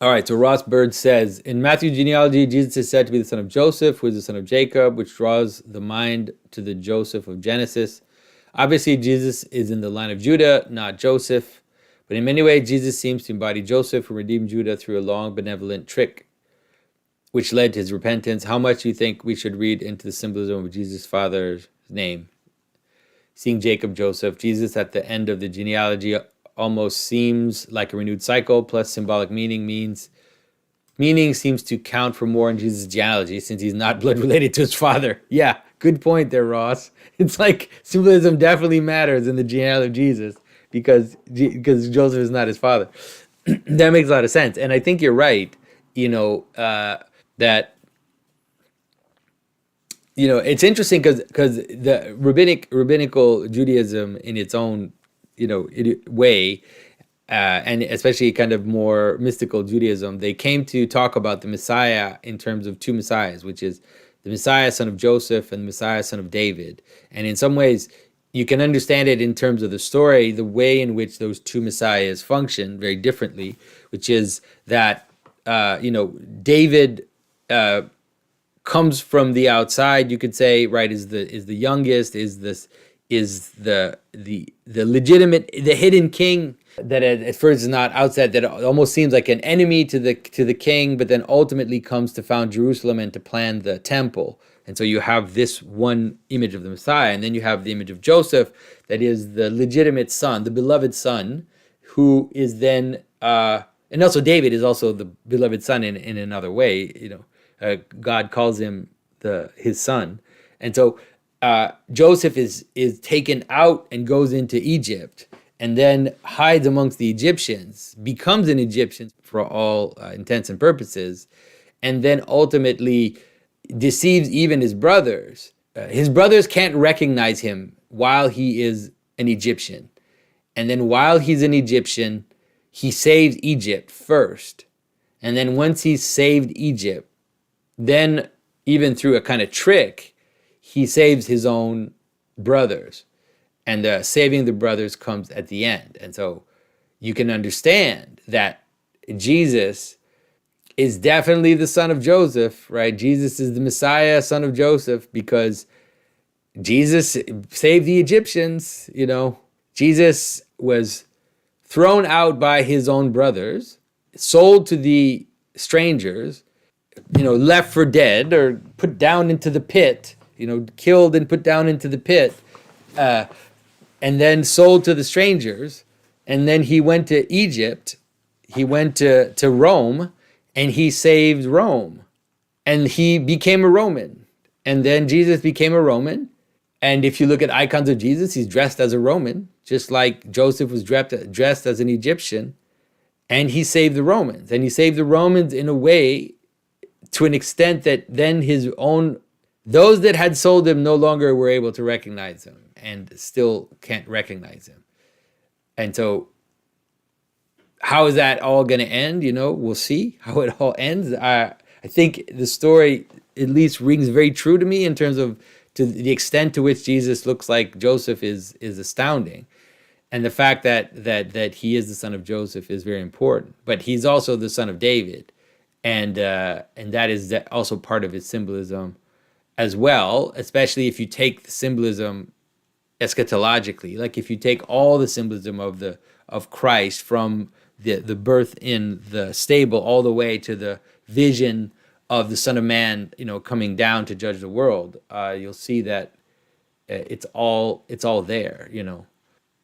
All right, so Ross Bird says in Matthew's genealogy, Jesus is said to be the son of Joseph, who is the son of Jacob, which draws the mind to the Joseph of Genesis. Obviously, Jesus is in the line of Judah, not Joseph. But in many ways, Jesus seems to embody Joseph, who redeemed Judah through a long, benevolent trick, which led to his repentance. How much do you think we should read into the symbolism of Jesus' father's name? Seeing Jacob, Joseph, Jesus at the end of the genealogy almost seems like a renewed cycle, plus symbolic meaning seems to count for more in Jesus' genealogy since he's not blood related to his father. Yeah, good point there, Ross. It's like symbolism definitely matters in the genealogy of Jesus because Joseph is not his father. That makes a lot of sense, and I think you're right. That it's interesting because the rabbinical Judaism in its own way, and especially kind of more mystical Judaism, they came to talk about the Messiah in terms of two Messiahs, which is the Messiah son of Joseph and the Messiah son of David. And in some ways, you can understand it in terms of the story, the way in which those two Messiahs function very differently, which is that David comes from the outside, you could say, right, is the youngest, is the legitimate, the hidden king that at first is not outside, that almost seems like an enemy to the king, but then ultimately comes to found Jerusalem and to plan the temple. And so you have this one image of the Messiah, and then you have the image of Joseph, that is the legitimate son, the beloved son, who is then and also David is also the beloved son in another way. God calls him his son, and so Joseph is taken out and goes into Egypt, and then hides amongst the Egyptians, becomes an Egyptian for all intents and purposes, and then ultimately deceives even his brothers. His brothers can't recognize him while he is an Egyptian, and then while he's an Egyptian, he saves Egypt first, and then once he's saved Egypt, then even through a kind of trick, he saves his own brothers, and saving the brothers comes at the end. And so you can understand that Jesus is definitely the son of Joseph, right? Jesus is the Messiah, son of Joseph, because Jesus saved the Egyptians. Jesus was thrown out by his own brothers, sold to the strangers, left for dead or put down into the pit, killed and put down into the pit, and then sold to the strangers. And then he went to Egypt, he went to Rome, and he saved Rome. And he became a Roman. And then Jesus became a Roman. And if you look at icons of Jesus, he's dressed as a Roman, just like Joseph was dressed as an Egyptian. And he saved the Romans. And he saved the Romans in a way, to an extent that then those that had sold him no longer were able to recognize him and still can't recognize him. And so how is that all going to end? We'll see how it all ends. I think the story at least rings very true to me in terms of to the extent to which Jesus looks like Joseph is astounding. And the fact that he is the son of Joseph is very important. But he's also the son of David. And that is also part of his symbolism as well, especially if you take the symbolism eschatologically. Like if you take all the symbolism of Christ from the birth in the stable all the way to the vision of the Son of Man, coming down to judge the world, you'll see that it's all there,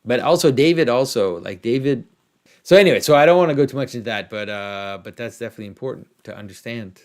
But also David, So anyway, so I don't want to go too much into that, but that's definitely important to understand.